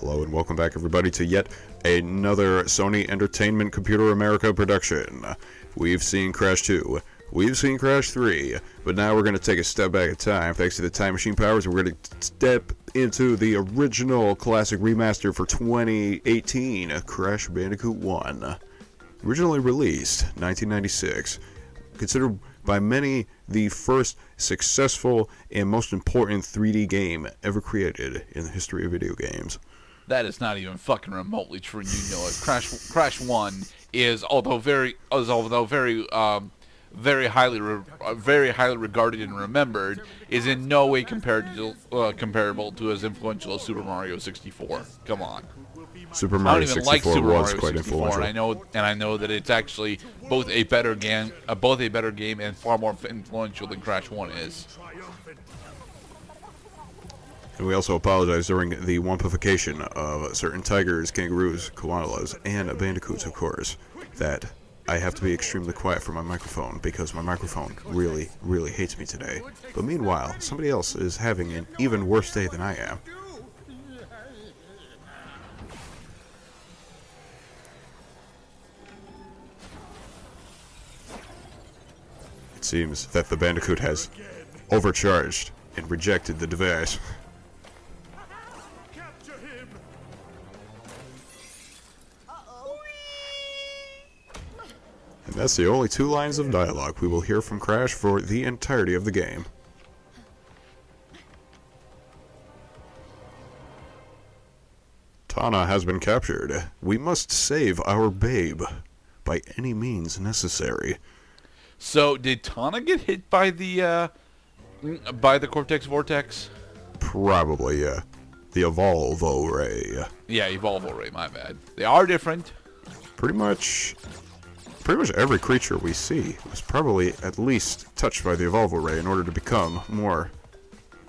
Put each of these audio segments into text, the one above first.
Hello and welcome back everybody to yet another Sony Entertainment Computer America production. We've seen Crash 2, we've seen Crash 3, but now we're going to take a step back in time thanks to the Time Machine powers. We're going to step into the original classic remaster for 2018, Crash Bandicoot 1. Originally released 1996, considered by many the first successful and most important 3D game ever created in the history of video games. That is not even fucking remotely true. You know it. Crash 1 is, although very highly regarded and remembered, is in no way comparable to as influential as Super Mario 64. Come on. Super Mario 64 was quite influential. And I know that it's actually both a better game and far more influential than Crash 1 is. And we also apologize during the wumpification of certain tigers, kangaroos, koalas, and bandicoots, of course, that I have to be extremely quiet for my microphone because my microphone really, really hates me today. But meanwhile, somebody else is having an even worse day than I am. It seems that the Bandicoot has overcharged and rejected the device. And that's the only 2 lines of dialogue we will hear from Crash for the entirety of the game. Tana has been captured. We must save our babe by any means necessary. So, did Tana get hit by the Cortex Vortex? Probably, yeah. The Evolvo Ray. Yeah, Evolvo Ray, my bad. They are different. Pretty much every creature we see was probably at least touched by the Evolvo Ray in order to become more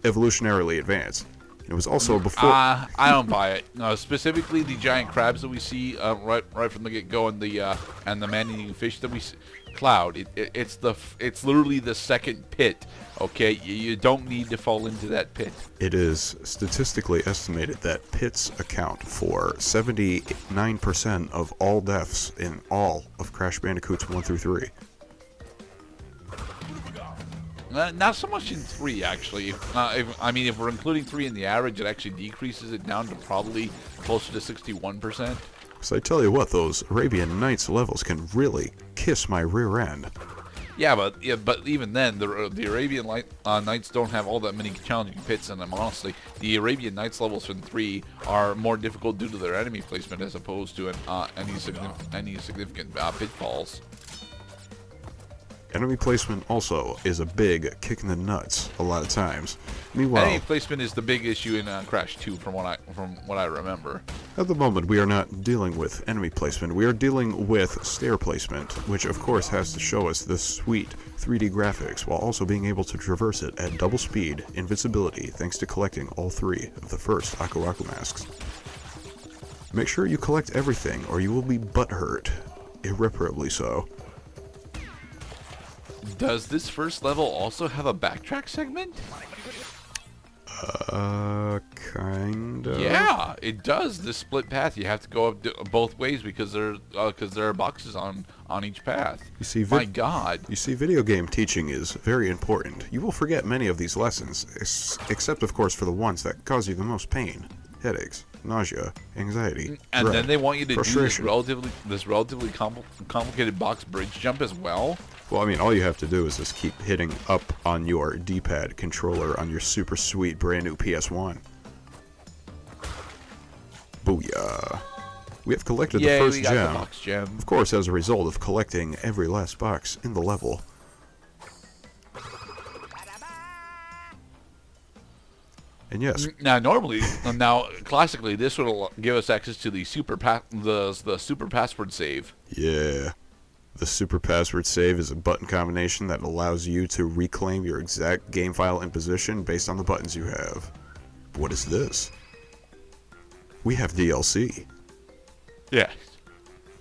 evolutionarily advanced. It was also before... I don't buy it. No, specifically the giant crabs that we see right from the get-go and the man-eating fish that we see. Cloud, it's literally the second pit. Okay, you don't need to fall into that pit. It is statistically estimated that pits account for 79% of all deaths in all of Crash Bandicoots 1 through 3. Not so much in 3, actually. If we're including 3 in the average, it actually decreases it down to probably closer to 61%. So I tell you what, those Arabian Nights levels can really kiss my rear end. Yeah, but even then, the Arabian Nights don't have all that many challenging pits in them, honestly. The Arabian Nights levels from 3 are more difficult due to their enemy placement as opposed to any significant pitfalls. Enemy placement also is a big kick in the nuts a lot of times. Meanwhile, enemy placement is the big issue in Crash 2 from what I remember. At the moment, we are not dealing with enemy placement. We are dealing with stair placement, which of course has to show us the sweet 3D graphics while also being able to traverse it at double speed, invincibility, thanks to collecting all 3 of the first Aku Aku masks. Make sure you collect everything or you will be butthurt. Irreparably so. Does this first level also have a backtrack segment? Kinda. Yeah, it does. This split path, you have to go up both ways because there are boxes on each path. You see, my God. You see, video game teaching is very important. You will forget many of these lessons, except of course for the ones that cause you the most pain, headaches, nausea, anxiety, and dread, then they want you to do this relatively complicated box bridge jump as well. Well, I mean, all you have to do is just keep hitting up on your D-pad controller on your super sweet brand new PS1. Booyah. We have collected the first gem. The box gem. Of course, as a result of collecting every last box in the level. And yes. Now, classically, this will give us access to the super password save. Yeah. The super password save is a button combination that allows you to reclaim your exact game file and position based on the buttons you have. What is this? We have DLC. Yeah.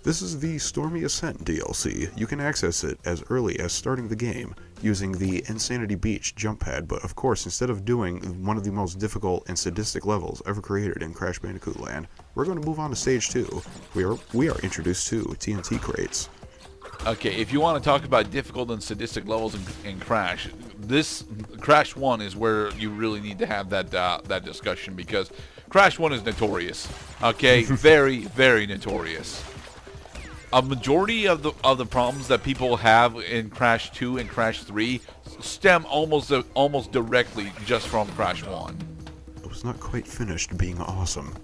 This is the Stormy Ascent DLC. You can access it as early as starting the game using the Insanity Beach jump pad, but of course, instead of doing one of the most difficult and sadistic levels ever created in Crash Bandicoot Land, we're going to move on to Stage 2. We are introduced to TNT crates. Okay, if you want to talk about difficult and sadistic levels in Crash, this Crash 1 is where you really need to have that discussion, because Crash 1 is notorious. Okay, very, very notorious. A majority of the problems that people have in Crash 2 and Crash 3 stem almost directly just from Crash 1. It was not quite finished being awesome.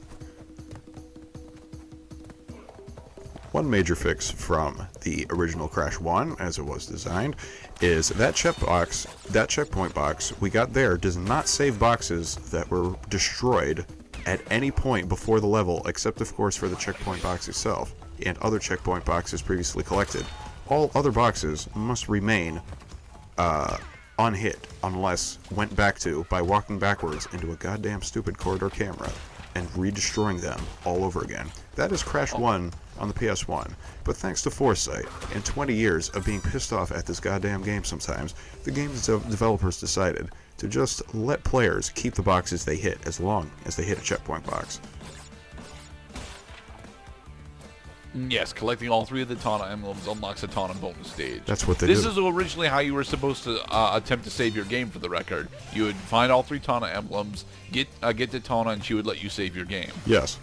One major fix from the original Crash 1, as it was designed, is that checkpoint box we got there does not save boxes that were destroyed at any point before the level, except of course for the checkpoint box itself and other checkpoint boxes previously collected. All other boxes must remain unhit unless went back to by walking backwards into a goddamn stupid corridor camera and redestroying them all over again. That is Crash 1 on the PS1, but thanks to foresight and 20 years of being pissed off at this goddamn game sometimes, the game's developers decided to just let players keep the boxes they hit as long as they hit a checkpoint box. Yes, collecting all 3 of the Tana emblems unlocks a Tana bonus stage. That's what they do. This is originally how you were supposed to attempt to save your game, for the record. You would find all 3 Tana emblems, get the Tana, and she would let you save your game. Yes,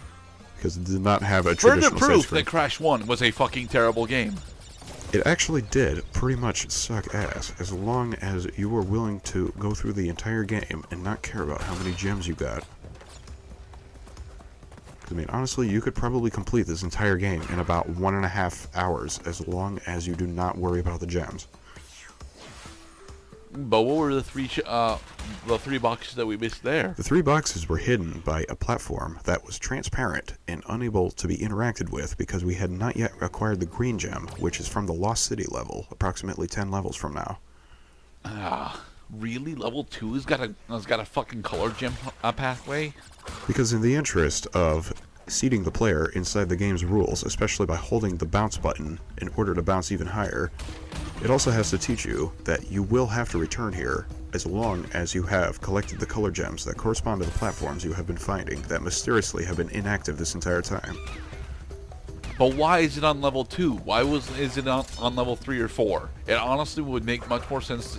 because it did not have a Further traditional save proof screen. that Crash 1 was a fucking terrible game. It actually did pretty much suck ass, as long as you were willing to go through the entire game and not care about how many gems you got. I mean, honestly, you could probably complete this entire game in about 1.5 hours, as long as you do not worry about the gems. But what were the 3 boxes that we missed there? The 3 boxes were hidden by a platform that was transparent and unable to be interacted with because we had not yet acquired the green gem, which is from the Lost City level, approximately 10 levels from now. Really? Level 2 has got a fucking color gem pathway? Because in the interest of seating the player inside the game's rules, especially by holding the bounce button in order to bounce even higher, it also has to teach you that you will have to return here as long as you have collected the color gems that correspond to the platforms you have been finding that mysteriously have been inactive this entire time. But why is it on level 2? Why is it on level 3 or 4? It honestly would make much more sense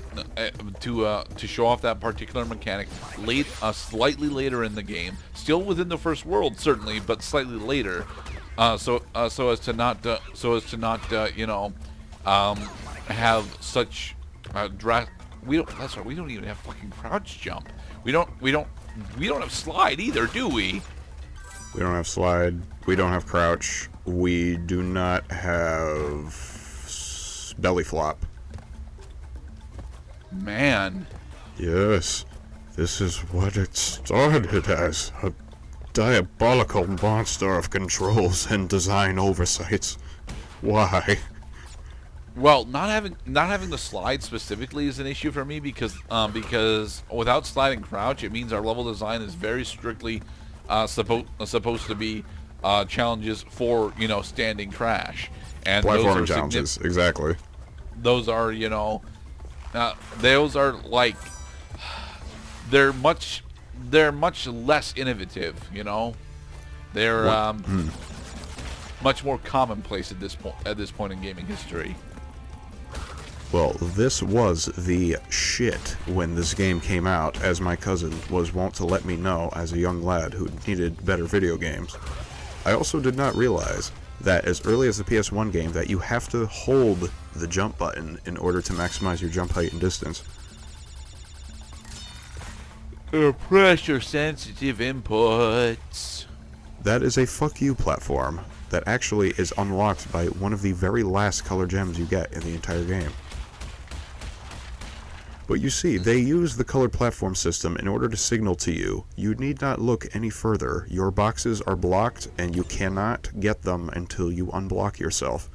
to show off that particular mechanic slightly later in the game, still within the first world certainly, but slightly later, so as to not have such we don't even have fucking crouch jump. We don't have slide either, do we? We don't have slide. We don't have crouch. We do not have belly flop. Man. Yes, this is what it started as. A diabolical monster of controls and design oversights. Why? Well, not having the slide specifically is an issue for me because without slide and crouch, it means our level design is very strictly supposed to be challenges for standing Crash, and Platforming challenges, exactly. Those are those are like they're much less innovative. They're much more commonplace at this point in gaming history. Well, this was the shit when this game came out, as my cousin was wont to let me know as a young lad who needed better video games. I also did not realize that as early as the PS1 game that you have to hold the jump button in order to maximize your jump height and distance. Pressure-sensitive inputs. That is a fuck you platform that actually is unlocked by one of the very last color gems you get in the entire game. But you see, they use the colored platform system in order to signal to you, you need not look any further. Your boxes are blocked and you cannot get them until you unblock yourself.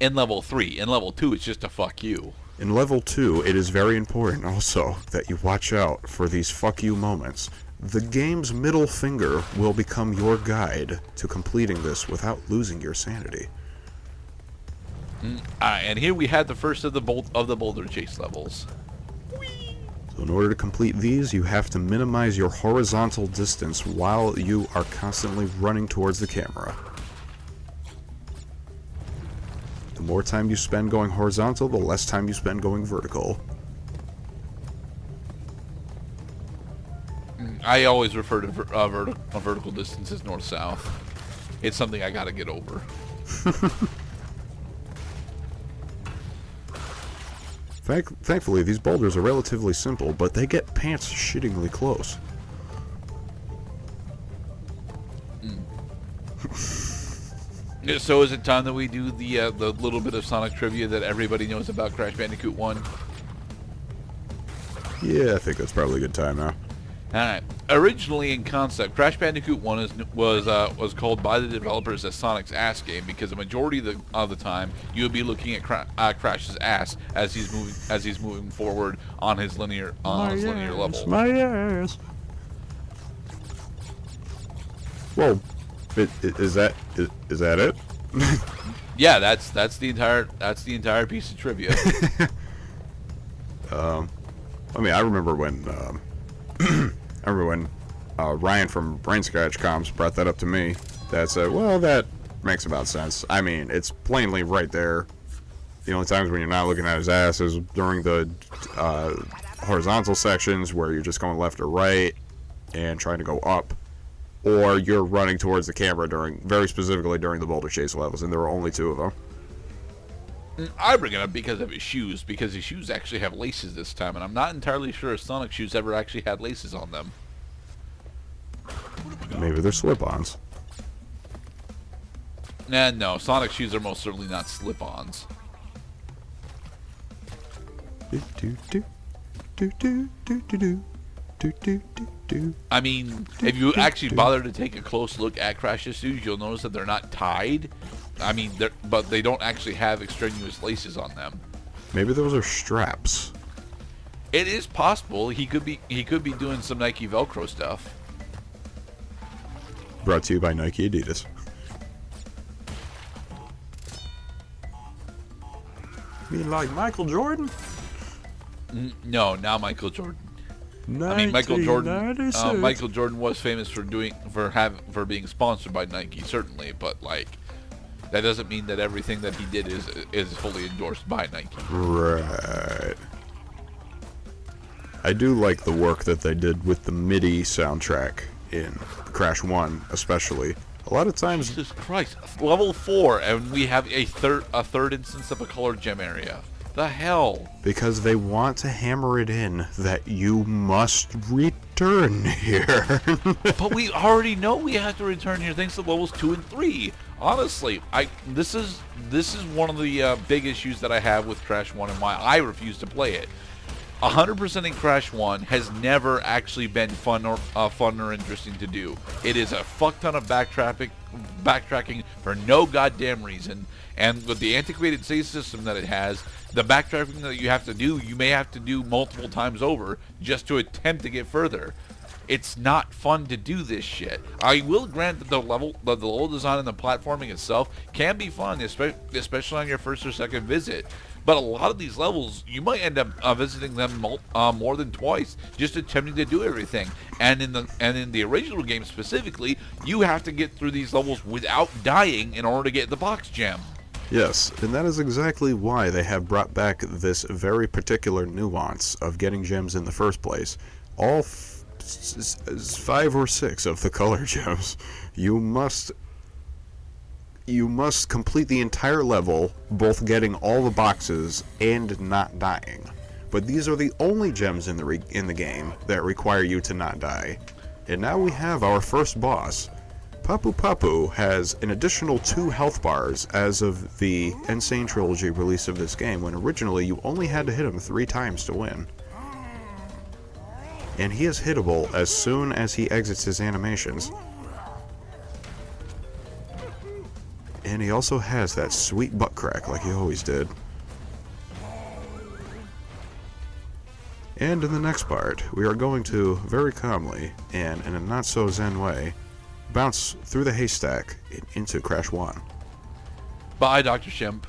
In level 3. In level 2, it's just a fuck you. In level 2, it is very important also that you watch out for these fuck you moments. The game's middle finger will become your guide to completing this without losing your sanity. And here we had the first of the boulder chase levels. So in order to complete these, you have to minimize your horizontal distance while you are constantly running towards the camera. The more time you spend going horizontal, the less time you spend going vertical. I always refer to vertical distance as north-south. It's something I gotta get over. Thankfully, these boulders are relatively simple, but they get pants shittingly close. So is it time that we do the little bit of Sonic trivia that everybody knows about Crash Bandicoot 1? Yeah, I think that's probably a good time now. Alright. Originally in concept, Crash Bandicoot 1 was called by the developers as Sonic's ass game because the majority of the time you would be looking at Crash's ass as he's moving forward on his linear level. My ass. Whoa, is that it? Yeah, that's the entire piece of trivia. I mean, I remember when Ryan from Brain Scratch Comms brought that up to me. That said, well, that makes about sense. I mean, it's plainly right there. The only times when you're not looking at his ass is during the horizontal sections where you're just going left or right and trying to go up, or you're running towards the camera very specifically during the boulder chase levels, and there were only 2 of them. I bring it up because of his shoes actually have laces this time, and I'm not entirely sure if Sonic shoes ever actually had laces on them. Maybe they're slip-ons. Nah, no, Sonic shoes are most certainly not slip-ons. I mean, if you actually bother to take a close look at Crash's shoes, you'll notice that they're not tied. I mean, but they don't actually have extraneous laces on them. Maybe those are straps. It is possible he could be doing some Nike Velcro stuff. Brought to you by Nike Adidas. You mean like Michael Jordan? No, not Michael Jordan. I mean, Michael Jordan was famous for being sponsored by Nike, certainly, but like that doesn't mean that everything that he did is fully endorsed by Nike. Right. I do like the work that they did with the MIDI soundtrack in Crash 1, especially. A lot of times, Jesus Christ, level 4, and we have a third instance of a colored gem area. The hell? Because they want to hammer it in that you must return here. But we already know we have to return here thanks to levels 2 and 3. Honestly, this is one of the big issues that I have with Crash 1 and why I refuse to play it. 100% in Crash 1 has never actually been fun or interesting to do. It is a fuck ton of backtracking for no goddamn reason. And with the antiquated save system that it has, the backtracking that you have to do, you may have to do multiple times over just to attempt to get further. It's not fun to do this shit. I will grant that the level design and the platforming itself can be fun, especially on your first or second visit. But a lot of these levels, you might end up visiting them more than twice, just attempting to do everything. And in the original game specifically, you have to get through these levels without dying in order to get the box gem. Yes, and that is exactly why they have brought back this very particular nuance of getting gems in the first place. All 5 or 6 of the color gems, you must complete the entire level, both getting all the boxes and not dying. But these are the only gems in the game that require you to not die. And now we have our first boss. Papu Papu has an additional 2 health bars as of the Insane Trilogy release of this game, when originally you only had to hit him 3 times to win. And he is hittable as soon as he exits his animations. And he also has that sweet butt crack like he always did. And in the next part, we are going to, very calmly, and in a not-so-zen way, bounce through the haystack into Crash 1. Bye, Dr. Shemp.